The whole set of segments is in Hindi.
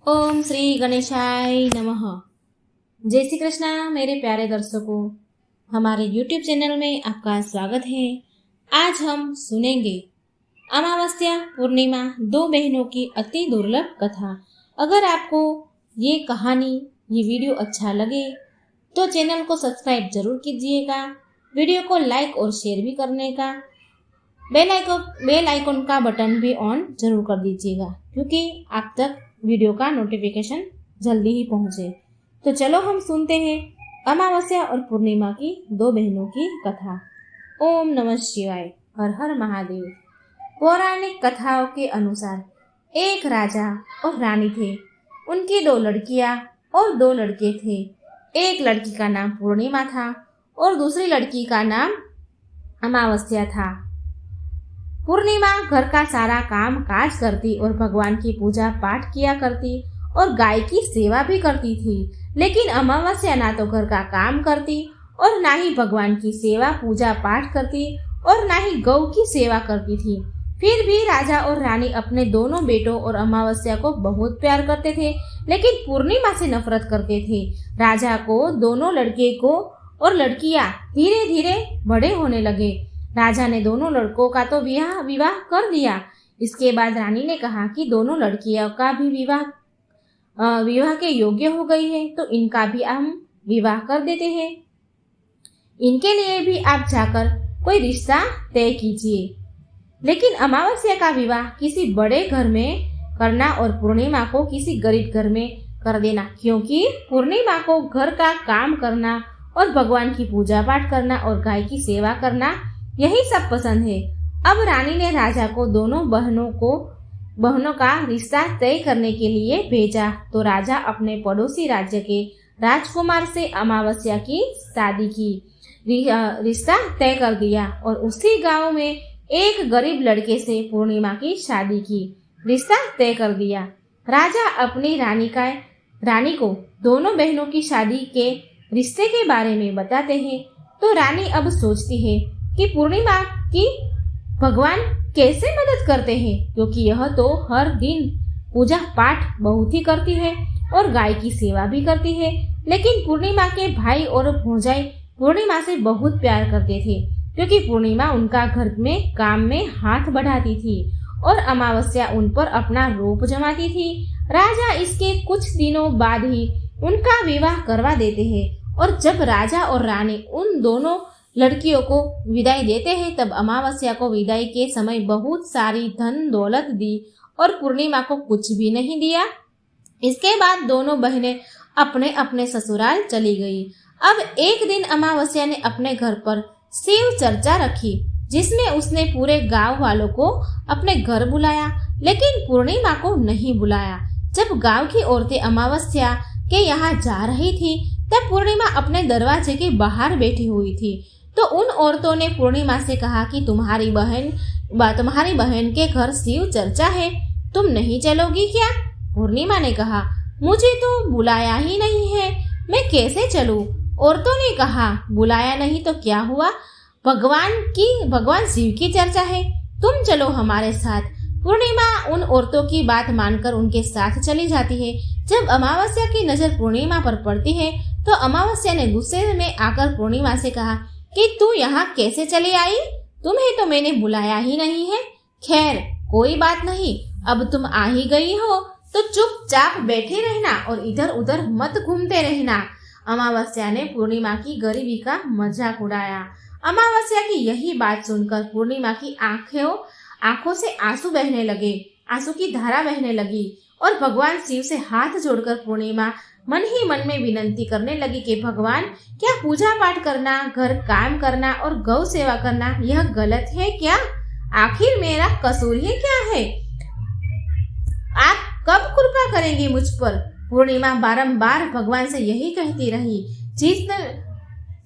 ओम श्री गणेशाय नमः। जय श्री कृष्णा मेरे प्यारे दर्शकों, हमारे YouTube चैनल में आपका स्वागत है। आज हम सुनेंगे अमावस्या पूर्णिमा दो बहनों की अति दुर्लभ कथा। अगर आपको ये कहानी ये वीडियो अच्छा लगे तो चैनल को सब्सक्राइब जरूर कीजिएगा, वीडियो को लाइक और शेयर भी करने का बेल आइकन का बटन भी ऑन जरूर कर दीजिएगा, क्योंकि आप तक वीडियो का नोटिफिकेशन जल्दी ही पहुंचे। तो चलो हम सुनते हैं अमावस्या और पूर्णिमा की दो बहनों की कथा। ओम नमः शिवाय, हर हर महादेव। पौराणिक कथाओं के अनुसार एक राजा और रानी थे। उनकी दो लड़कियां और दो लड़के थे। एक लड़की का नाम पूर्णिमा था और दूसरी लड़की का नाम अमावस्या था। पूर्णिमा घर का सारा काम काज करती और भगवान की पूजा पाठ किया करती और गाय की सेवा भी करती थी। लेकिन अमावस्या ना तो घर का काम करती और ना ही भगवान की सेवा पूजा पाठ करती और ना ही गौ की सेवा करती थी। फिर भी राजा और रानी अपने दोनों बेटों और अमावस्या को बहुत प्यार करते थे, लेकिन पूर्णिमा से नफरत करते थे। राजा को दोनों लड़के को और लड़कियां धीरे धीरे बड़े होने लगे। राजा ने दोनों लड़कों का तो विवाह कर दिया। इसके बाद रानी ने कहा कि दोनों लड़कियों का भी विवाह के योग्य हो गई है, तो इनका भी हम विवाह कर देते हैं। इनके लिए भी आप जाकर कोई रिश्ता तय कीजिए। लेकिन अमावस्या का विवाह किसी बड़े घर में करना और पूर्णिमा को किसी गरीब घर में कर देना, क्योंकि पूर्णिमा को घर का काम करना और भगवान की पूजा पाठ करना और गाय की सेवा करना यही सब पसंद है। अब रानी ने राजा को दोनों बहनों का रिश्ता तय करने के लिए भेजा, तो राजा अपने पड़ोसी राज्य के राजकुमार से अमावस्या की शादी की रिश्ता तय कर दिया और उसी गांव में एक गरीब लड़के से पूर्णिमा की शादी की रिश्ता तय कर दिया। राजा अपनी रानी को दोनों बहनों की शादी के रिश्ते के बारे में बताते हैं, तो रानी अब सोचती है कि पूर्णिमा की भगवान कैसे मदद करते हैं, क्योंकि यह तो हर दिन पूजा पाठ बहुत ही करती है और गाय की सेवा भी करती है। लेकिन पूर्णिमा के भाई और भौजाई पूर्णिमा से बहुत प्यार करते थे, क्योंकि पूर्णिमा उनका घर में काम में हाथ बढ़ाती थी और अमावस्या उन पर अपना रूप जमाती थी। राजा इसके कुछ दिनों बाद ही उनका विवाह करवा देते हैं और जब राजा और रानी उन दोनों लड़कियों को विदाई देते हैं, तब अमावस्या को विदाई के समय बहुत सारी धन दौलत दी और पूर्णिमा को कुछ भी नहीं दिया। इसके बाद दोनों बहनें अपने अपने ससुराल चली गई। अब एक दिन अमावस्या ने अपने घर पर शिव चर्चा रखी, जिसमें उसने पूरे गांव वालों को अपने घर बुलाया, लेकिन पूर्णिमा को नहीं बुलाया। जब गांव की औरतें अमावस्या के यहाँ जा रही थी, तब पूर्णिमा अपने दरवाजे के बाहर बैठी हुई थी। तो उन औरतों ने पूर्णिमा से कहा कि तुम्हारी बहन के घर शिव चर्चा है, तुम नहीं चलोगी क्या? पूर्णिमा ने कहा, मुझे तो बुलाया ही नहीं है, मैं कैसे चलूं? औरतों ने कहा, बुलाया नहीं तो क्या हुआ, भगवान शिव की चर्चा है, तुम चलो हमारे साथ। पूर्णिमा उन औरतों की बात मानकर उनके साथ चली जाती है। जब अमावस्या की नजर पूर्णिमा पर पड़ती है, तो अमावस्या ने गुस्से में आकर पूर्णिमा से कहा कि तू यहाँ कैसे चली आई? तुम्हें तो मैंने बुलाया ही नहीं है। खैर कोई बात नहीं, अब तुम आ ही गई हो तो चुपचाप बैठे रहना और इधर उधर मत घूमते रहना। अमावस्या ने पूर्णिमा की गरीबी का मजाक उड़ाया। अमावस्या की यही बात सुनकर पूर्णिमा की आंखों से आंसू बहने लगे, आंसू की धारा बहने लगी और भगवान शिव से हाथ जोड़कर पूर्णिमा मन ही मन में विनती करने लगी कि भगवान, क्या पूजा पाठ करना, घर काम करना और गौ सेवा करना यह गलत है क्या? आखिर मेरा कसूर ही क्या है? आप कब कृपा करेंगे मुझ पर? पूर्णिमा बारंबार भगवान से यही कहती रही।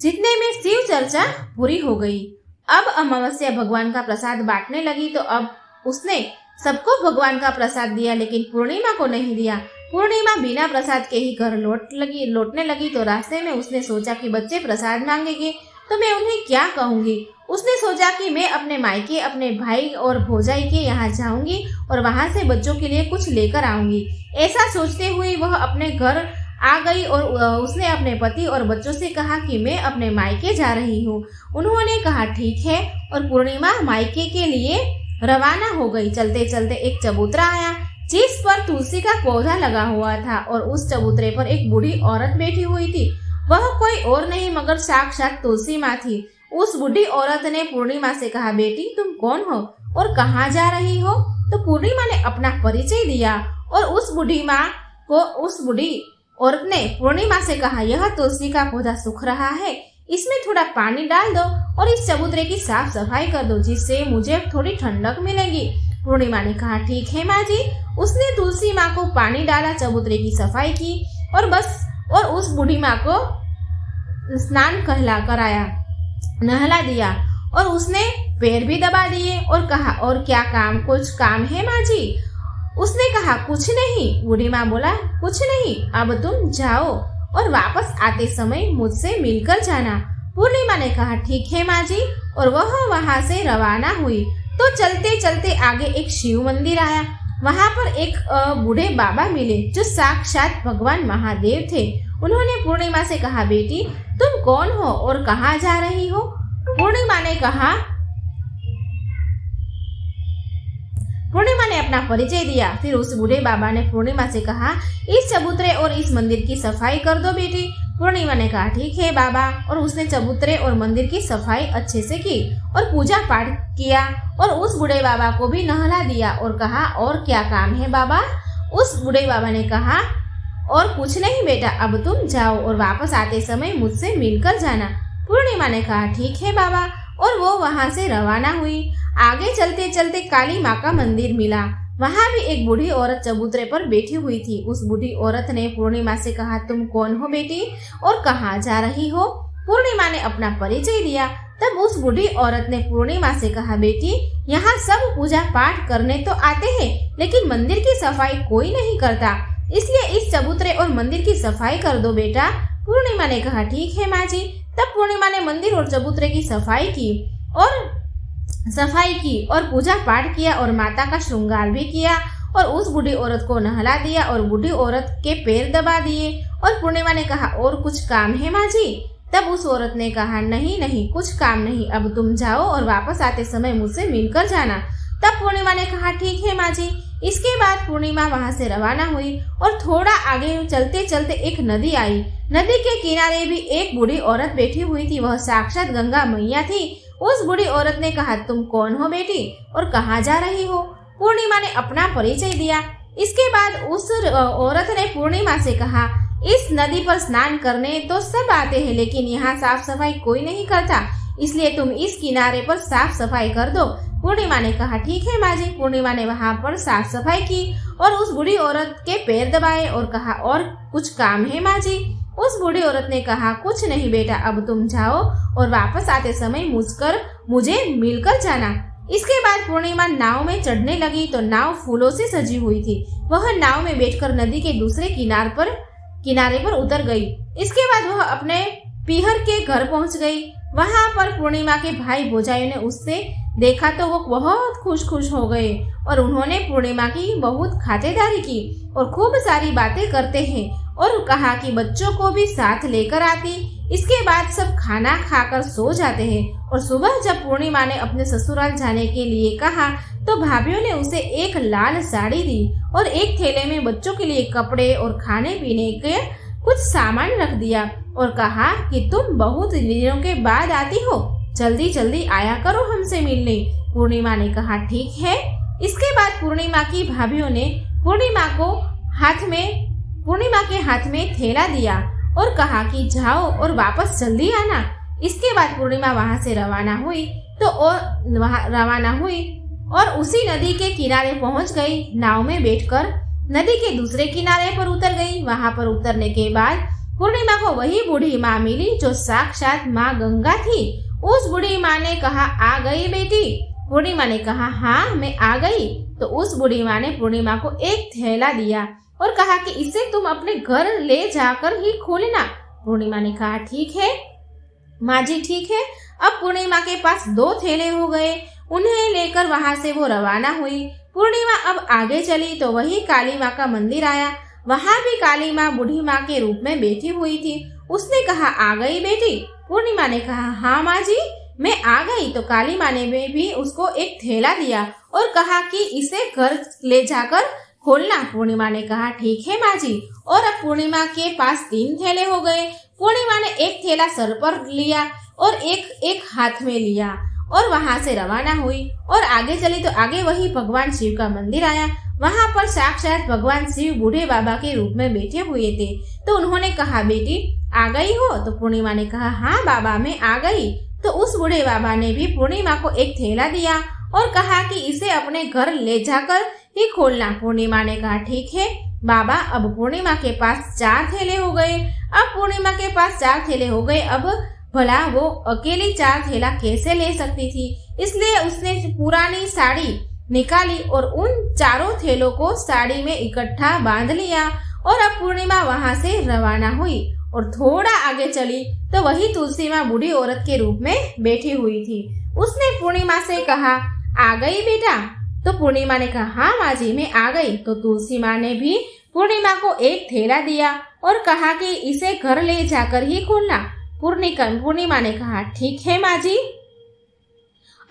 जितने में शिव चर्चा पूरी हो गई। अब अमावस्या भगवान का प्रसाद बांटने लगी, तो अब उसने सबको भगवान का प्रसाद दिया, लेकिन पूर्णिमा को नहीं दिया। पूर्णिमा बिना प्रसाद के ही घर लौटने लगी, तो रास्ते में उसने सोचा कि बच्चे प्रसाद मांगेंगे तो मैं उन्हें क्या कहूँगी। उसने सोचा कि मैं अपने मायके अपने भाई और भौजाई के यहाँ जाऊंगी और वहां से बच्चों के लिए कुछ लेकर आऊंगी। ऐसा सोचते हुए वह अपने घर आ गई और उसने अपने पति और बच्चों से कहा कि मैं अपने मायके जा रही हूँ। उन्होंने कहा ठीक है और पूर्णिमा मायके के लिए रवाना हो गई। चलते चलते एक चबूतरा आया जिस पर तुलसी का पौधा लगा हुआ था और उस चबूतरे पर एक बूढ़ी औरत बैठी हुई थी। वह कोई और नहीं मगर साक्षात तुलसी माँ थी। उस बूढ़ी औरत ने पूर्णिमा से कहा, बेटी तुम कौन हो और कहाँ जा रही हो। तो पूर्णिमा ने अपना परिचय दिया और उस बूढ़ी औरत ने पूर्णिमा से कहा, यह तुलसी का पौधा सूख रहा है, इसमें थोड़ा पानी डाल दो और इस चबूतरे की साफ सफाई कर दो जिससे मुझे थोड़ी ठंडक मिलेगी। पूर्णिमा ने कहा ठीक है माँ जी। उसने तुलसी माँ को पानी डाला, चबूतरे की सफाई की और उस बूढ़ी माँ को स्नान कराया, नहला दिया और उसने पैर भी दबा दिए और कहा, और क्या कुछ काम है माँ जी। उसने कहा कुछ नहीं। बूढ़ी माँ बोला, कुछ नहीं, अब तुम जाओ और वापस आते समय मुझसे मिलकर जाना। पूर्णिमा ने कहा ठीक है माँ जी और वह वहां से रवाना हुई। तो चलते चलते आगे एक शिव मंदिर आया। वहां पर एक बूढ़े बाबा मिले जो साक्षात भगवान महादेव थे। उन्होंने पूर्णिमा से कहा, बेटी तुम कौन हो और कहाँ जा रही हो। पूर्णिमा ने अपना परिचय दिया। फिर उस बूढ़े बाबा ने पूर्णिमा से कहा, इस चबूतरे और इस मंदिर की सफाई कर दो बेटी। पूर्णिमा ने कहा ठीक है बाबा और उसने चबूतरे और मंदिर की सफाई अच्छे से की और पूजा पाठ किया और उस बूढ़े बाबा को भी नहला दिया और कहा, और क्या काम है बाबा। उस बूढ़े बाबा ने कहा, और कुछ नहीं बेटा, अब तुम जाओ और वापस आते समय मुझसे मिलकर जाना। पूर्णिमा ने कहा ठीक है बाबा और वो वहां से रवाना हुई। आगे चलते चलते काली माँ का मंदिर मिला। वहां भी एक बूढ़ी औरत चबूतरे पर बैठी हुई थी। उस बूढ़ी औरत ने पूर्णिमा से कहा, तुम कौन हो बेटी और कहाँ जा रही हो। पूर्णिमा ने अपना परिचय दिया। तब उस बूढ़ी औरत ने पूर्णिमा से कहा, बेटी यहाँ सब पूजा पाठ करने तो आते हैं लेकिन मंदिर की सफाई कोई नहीं करता, इसलिए इस चबूतरे और मंदिर की सफाई कर दो बेटा। पूर्णिमा ने कहा ठीक है माँ जी। तब पूर्णिमा ने मंदिर और चबूतरे की सफाई की और पूजा पाठ किया और माता का श्रृंगार भी किया और उस बूढ़ी औरत को नहला दिया और बूढ़ी औरत के पैर दबा दिए। और पूर्णिमा ने कहा, और कुछ काम है माँ जी। तब उस औरत ने कहा, नहीं कुछ काम नहीं, अब तुम जाओ और वापस आते समय मुझसे मिलकर जाना। तब पूर्णिमा ने कहा ठीक है माँ जी। इसके बाद पूर्णिमा वहां से रवाना हुई और थोड़ा आगे चलते चलते एक नदी आई। नदी के किनारे भी एक बूढ़ी औरत बैठी हुई थी। वह साक्षात गंगा मैया थी। उस बूढ़ी औरत ने कहा, तुम कौन हो बेटी और कहाँ जा रही हो। पूर्णिमा ने अपना परिचय दिया। इसके बाद उस औरत ने पूर्णिमा से कहा, इस नदी पर स्नान करने तो सब आते हैं लेकिन यहाँ साफ सफाई कोई नहीं करता, इसलिए तुम इस किनारे पर साफ सफाई कर दो। पूर्णिमा ने कहा ठीक है माँ जी। पूर्णिमा ने वहां पर साफ सफाई की और उस बूढ़ी औरत के पैर दबाए और कहा, और कुछ काम है माँ जी। उस बूढ़ी औरत ने कहा, कुछ नहीं बेटा, अब तुम जाओ और वापस आते समय मुझे मिलकर जाना। इसके बाद पूर्णिमा नाव में चढ़ने लगी तो नाव फूलों से सजी हुई थी। वह नाव में बैठकर नदी के दूसरे किनारे पर उतर गई। इसके बाद वह अपने पीहर के घर पहुंच गई। वहां पर पूर्णिमा के भाई भौजाइयों ने उससे देखा तो वो बहुत खुश हो गए और उन्होंने पूर्णिमा की बहुत खातिरदारी की और खूब सारी बातें करते हैं और कहा कि बच्चों को भी साथ लेकर आती। इसके बाद सब खाना खाकर सो जाते हैं और सुबह जब पूर्णिमा ने अपने ससुराल जाने के लिए कहा तो भाभीयों ने उसे एक लाल साड़ी दी और एक थैले में बच्चों के लिए कपड़े और खाने पीने के कुछ सामान रख दिया और कहा कि तुम बहुत दिनों के बाद आती हो, जल्दी जल्दी आया करो हमसे मिलने। पूर्णिमा ने कहा ठीक है। इसके बाद पूर्णिमा की भाभीयों ने पूर्णिमा के हाथ में थैला दिया और कहा कि जाओ और वापस जल्दी आना। इसके बाद पूर्णिमा वहां से रवाना हुई और उसी नदी के किनारे पहुंच गई। नाव में बैठकर नदी के दूसरे किनारे पर उतर गई। वहां पर उतरने के बाद पूर्णिमा को वही बूढ़ी माँ मिली जो साक्षात माँ गंगा थी। उस बूढ़ी माँ ने कहा, आ गई बेटी। पूर्णिमा ने कहा, हाँ मैं आ गई। तो उस बूढ़ी माँ ने पूर्णिमा को एक थैला दिया और कहा कि इसे तुम अपने घर ले जाकर ही खोलना। पूर्णिमा ने कहा ठीक है। माँ जी ठीक है। अब पूर्णिमा के पास 2 थैले हो गए। उन्हें लेकर वहां से वो रवाना हुई। पूर्णिमा अब आगे चली तो वही काली माँ का मंदिर आया। वहां भी काली माँ बूढ़ी माँ के रूप में बैठी हुई थी। उसने कहा, आ गई बेटी? पूर्णिमा ने कहा, हाँ माँ जी, मैं आ गई। तो काली माँ ने भी उसको एक थैला दिया और कहा कि इसे घर ले जाकर खोलना। पूर्णिमा ने कहा, ठीक है माँ जी। और अब पूर्णिमा के पास 3 थैले हो गए। पूर्णिमा ने एक थैला सर पर लिया और एक हाथ में लिया और वहां से रवाना हुई और आगे चली तो आगे वही भगवान शिव का मंदिर आया। वहां पर साक्षात भगवान शिव बूढ़े बाबा के रूप में बैठे हुए थे। तो उन्होंने कहा, बेटी आ गई हो? तो पूर्णिमा ने कहा, हाँ बाबा, मैं आ गई। तो उस बूढ़े बाबा ने भी पूर्णिमा को एक थैला दिया और कहा कि इसे अपने घर ले जाकर ही खोलना। पूर्णिमा ने कहा, ठीक है बाबा। अब पूर्णिमा के पास 4 थैले हो गए। अब पूर्णिमा के पास 4 थैले हो गए। अब भला वो अकेली 4 थैला कैसे ले सकती थी? इसलिए उसने पुरानी साड़ी निकाली और उन चारों थैलों को साड़ी में इकट्ठा बांध लिया। और अब पूर्णिमा वहां से रवाना हुई और थोड़ा आगे चली तो वही तुलसी माँ बूढ़ी औरत के रूप में बैठी हुई थी। उसने पूर्णिमा से कहा, आ गई बेटा? तो पूर्णिमा ने कहा, हाँ माँ जी, मैं आ गई। तो तुलसी माँ ने भी पूर्णिमा को एक थैला दिया और कहा कि इसे घर ले जाकर ही खोलना। पूर्णिमा ने कहा, ठीक है माँ जी।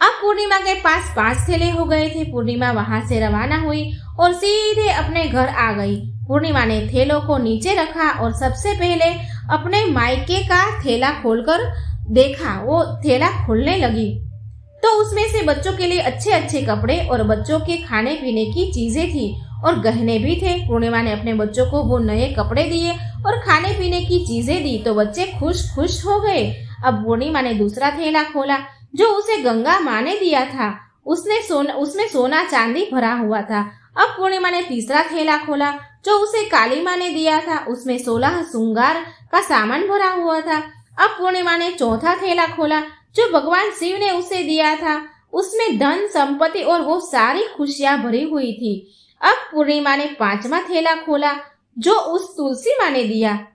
अब पूर्णिमा के पास 5 थैले हो गए थे। पूर्णिमा वहां से रवाना हुई और सीधे अपने घर आ गई। पूर्णिमा ने थैलों को नीचे रखा और सबसे पहले अपने मायके का थैला खोलकर देखा। वो थैला खोलने लगी तो उसमें से बच्चों के लिए अच्छे अच्छे कपड़े और बच्चों के खाने पीने की चीजें थी और गहने भी थे। पूर्णिमा ने अपने बच्चों को वो नए कपड़े दिए और खाने पीने की चीजें दी तो बच्चे खुश खुश हो गए। अब पूर्णिमा ने दूसरा थैला खोला जो उसे गंगा माँ ने दिया था। उसमें सोना चांदी भरा हुआ था। अब पूर्णिमा ने तीसरा थैला खोला जो उसे काली माँ ने दिया था। उसमें 16 श्रृंगार का सामान भरा हुआ था। अब पूर्णिमा ने चौथा थैला खोला जो भगवान शिव ने उसे दिया था। उसमें धन संपत्ति और वो सारी खुशियां भरी हुई थी। अब पूर्णिमा ने 5वां थैला खोला जो उस तुलसी माँ ने दिया।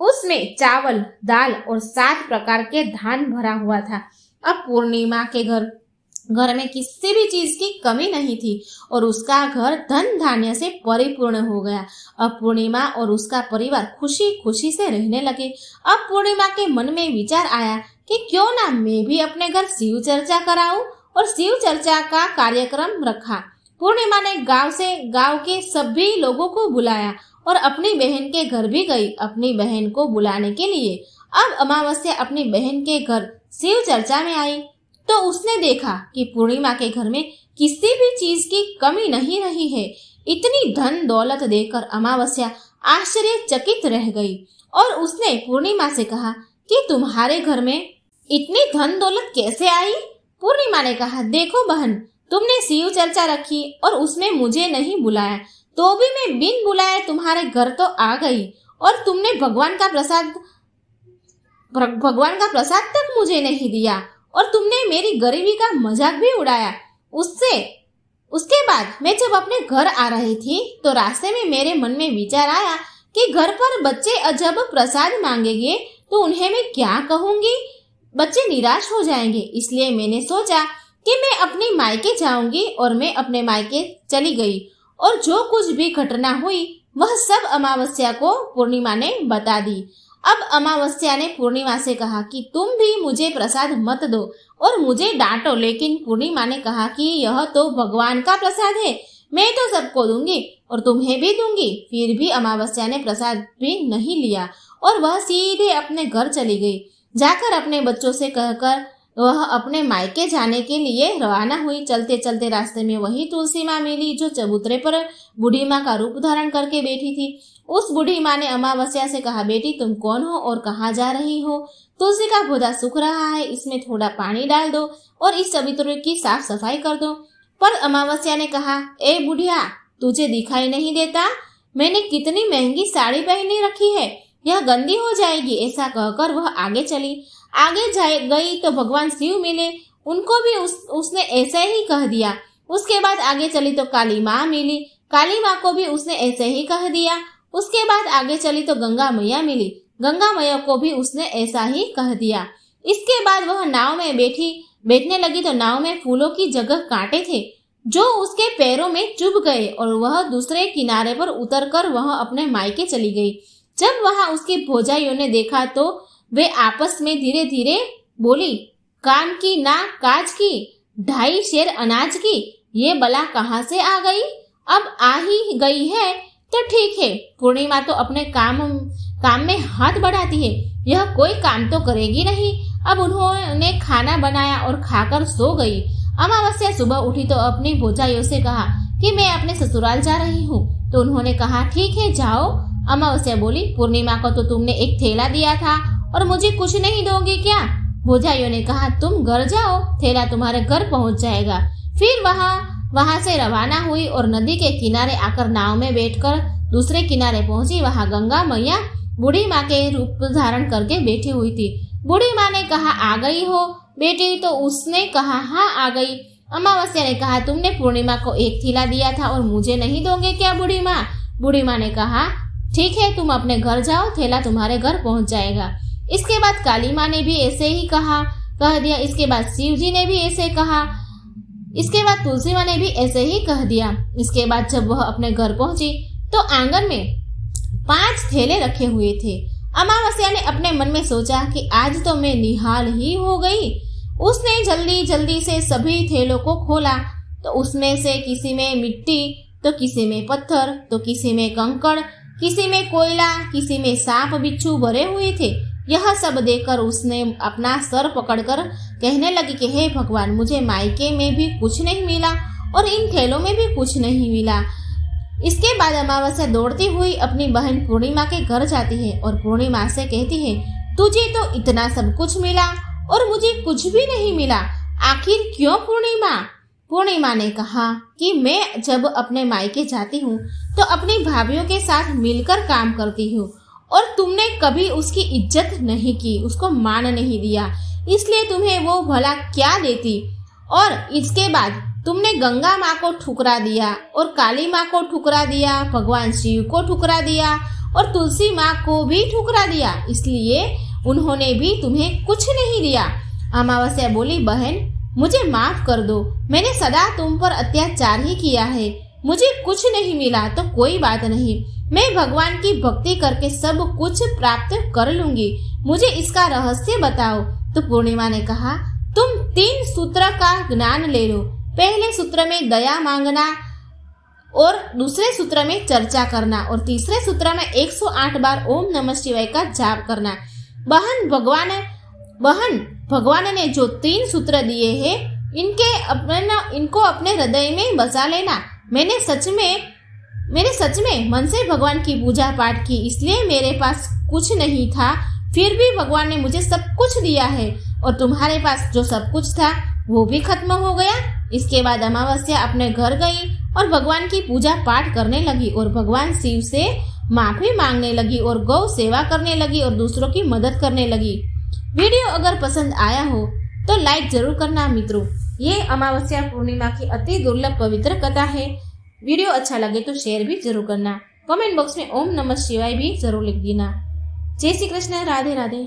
उसमें चावल, दाल और 7 प्रकार के धान भरा हुआ था। अब पूर्णिमा के घर में किसी भी चीज की कमी नहीं थी और उसका घर धन धान्य से परिपूर्ण हो गया। अब पूर्णिमा और उसका परिवार खुशी खुशी से रहने लगे। अब पूर्णिमा के मन में विचार आया कि क्यों ना मैं भी अपने घर शिव चर्चा कराऊं और शिव चर्चा का कार्यक्रम रखा। पूर्णिमा ने गांव के सभी लोगों को बुलाया और अपनी बहन के घर भी गई अपनी बहन को बुलाने के लिए। अब अमावस्या अपनी बहन के घर शिव चर्चा में आई तो उसने देखा कि पूर्णिमा के घर में किसी भी चीज की कमी नहीं रही है। इतनी धन दौलत देखकर अमावस्या आश्चर्यचकित रह गई और उसने पूर्णिमा से कहा कि तुम्हारे घर में इतनी धन दौलत कैसे आई? पूर्णिमा ने कहा, देखो बहन, तुमने शिव चर्चा रखी और उसमें मुझे नहीं बुलाया तो भी मैं बिन बुलाए तुम्हारे घर तो आ गई और तुमने भगवान का प्रसाद तक मुझे नहीं दिया और तुमने मेरी गरीबी का मजाक भी उड़ाया। उसके बाद मैं जब अपने घर आ रही थी तो रास्ते में मेरे मन में विचार आया कि घर पर बच्चे जब प्रसाद मांगेंगे तो उन्हें मैं क्या कहूंगी? बच्चे निराश हो जाएंगे। इसलिए मैंने सोचा कि मैं अपनी मायके जाऊंगी और मैं अपने मायके चली गई और जो कुछ भी घटना हुई वह सब अमावस्या को पूर्णिमा ने बता दी। अब अमावस्या ने पूर्णिमा से कहा कि तुम भी मुझे प्रसाद मत दो और मुझे डांटो, लेकिन पूर्णिमा ने कहा कि यह तो भगवान का प्रसाद है, मैं तो सबको दूंगी और तुम्हें भी दूंगी। फिर भी अमावस्या ने प्रसाद भी नहीं लिया और वह सीधे अपने घर चली गई। जाकर अपने बच्चों से कहकर वह अपने मायके जाने के लिए रवाना हुई। चलते चलते रास्ते में वही तुलसी माँ मिली जो चबूतरे पर बूढ़ी माँ का रूप धारण करके बैठी थी। उस बूढ़ी माँ ने अमावस्या से कहा, बेटी तुम कौन हो और कहाँ जा रही हो? तुलसी का पौधा सूख रहा है, इसमें थोड़ा पानी डाल दो और इस चबूतरे की साफ सफाई कर दो। पर अमावस्या ने कहा, ए बुढ़िया, तुझे दिखाई नहीं देता? मैंने कितनी महंगी साड़ी पहनी रखी है, यह गंदी हो जाएगी। ऐसा कहकर वह आगे चली। आगे गई तो भगवान शिव मिले, उनको भी उसने ऐसे ही कह दिया। उसके बाद आगे चली तो काली माँ मिली, काली माँ को भी उसने ऐसे ही कह दिया। उसके बाद आगे चली तो गंगा मैया मिली, गंगा मैया को भी उसने ऐसा ही कह दिया। इसके बाद वह नाव में बैठने लगी तो नाव में फूलों की जगह कांटे थे जो उसके पैरों में चुभ गए और वह दूसरे किनारे पर उतरकर वह अपने मायके चली गई। जब वहां उसकी भौजाइयों ने देखा तो वे आपस में धीरे धीरे बोली, काम की ना काज की, 2.5 शेर अनाज की, ये बला कहाँ से आ गई? अब आ ही गई है तो ठीक है, पूर्णिमा तो अपने काम में हाथ बढ़ाती है, यह कोई काम तो करेगी नहीं। अब उन्होंने खाना बनाया और खाकर सो गई। अमावस्या सुबह उठी तो अपनी भौजाइयों से कहा कि मैं अपने ससुराल जा रही हूँ। तो उन्होंने कहा ठीक है जाओ। अमावस्या बोली, पूर्णिमा को तो तुमने एक थैला दिया था और मुझे कुछ नहीं दोगे क्या? भौजाइयों ने कहा तुम घर जाओ, थैला तुम्हारे घर पहुंच जाएगा। फिर वहां से रवाना हुई और नदी के किनारे आकर नाव में बैठकर दूसरे किनारे पहुंची। वहां गंगा मैया बूढ़ी माँ के रूप धारण करके बैठी हुई थी। बूढ़ी माँ ने कहा आ गई हो बेटी? तो उसने कहा हाँ आ गई। अमावस्या ने कहा तुमने पूर्णिमा को एक थैला दिया था और मुझे नहीं दोगे क्या बूढ़ी माँ? बूढ़ी माँ ने कहा ठीक है तुम अपने घर जाओ, थैला तुम्हारे घर पहुंच जाएगा। इसके बाद काली माँ ने भी ऐसे ही कह दिया। इसके बाद शिव जी ने भी ऐसे कहा। इसके बाद तुलसी माँ ने भी ऐसे ही कह दिया। इसके बाद जब वह अपने घर पहुंची तो आंगन में 5 थैले रखे हुए थे। अमावस्या ने अपने मन में सोचा कि आज तो मैं निहाल ही हो गई। उसने जल्दी जल्दी से सभी थैलों को खोला तो उसमें से किसी में मिट्टी, तो किसी में पत्थर, तो किसी में कंकड़, किसी में कोयला, किसी में सांप बिच्छू भरे हुए थे। यह सब देखकर उसने अपना सर पकड़कर कहने लगी कि हे भगवान, मुझे मायके में भी कुछ नहीं मिला और इन थैलों में भी कुछ नहीं मिला। इसके बाद अमावस्या दौड़ती हुई अपनी बहन पूर्णिमा के घर जाती है और पूर्णिमा से कहती है तुझे तो इतना सब कुछ मिला और मुझे कुछ भी नहीं मिला, आखिर क्यों पूर्णिमा? पूर्णिमा ने कहा कि मैं जब अपने मायके जाती हूँ तो अपनी भाभीयों के साथ मिलकर काम करती हूँ और तुमने कभी उसकी इज्जत नहीं की, उसको मान नहीं दिया, इसलिए तुम्हें वो भला क्या देती। और इसके बाद तुमने गंगा माँ को ठुकरा दिया और काली माँ को ठुकरा दिया, भगवान शिव को ठुकरा दिया और तुलसी माँ को भी ठुकरा दिया, इसलिए उन्होंने भी तुम्हें कुछ नहीं दिया। अमावस्या बोली बहन मुझे माफ कर दो, मैंने सदा तुम पर अत्याचार ही किया है, मुझे कुछ नहीं मिला तो कोई बात नहीं, मैं भगवान की भक्ति करके सब कुछ प्राप्त कर लूंगी, मुझे इसका रहस्य बताओ। तो पूर्णिमा ने कहा तुम 3 सूत्र का ज्ञान ले लो। पहले सूत्र में दया मांगना और दूसरे सूत्र में चर्चा करना और तीसरे सूत्र में 108 बार ओम नमः शिवाय का जाप करना। बहन भगवान ने जो 3 सूत्र दिए हैं इनको अपने हृदय में बसा लेना। मैंने सच में मन से भगवान की पूजा पाठ की, इसलिए मेरे पास कुछ नहीं था, फिर भी भगवान ने मुझे सब कुछ दिया है और तुम्हारे पास जो सब कुछ था वो भी खत्म हो गया। इसके बाद अमावस्या अपने घर गई और भगवान की पूजा पाठ करने लगी और भगवान शिव से माफी मांगने लगी और गौ सेवा करने लगी और दूसरों की मदद करने लगी। वीडियो अगर पसंद आया हो तो लाइक जरूर करना मित्रों। ये अमावस्या पूर्णिमा की अति दुर्लभ पवित्र कथा है। वीडियो अच्छा लगे तो शेयर भी जरूर करना। कमेंट बॉक्स में ओम नमः शिवाय भी जरूर लिख देना। जय श्री कृष्ण, राधे राधे।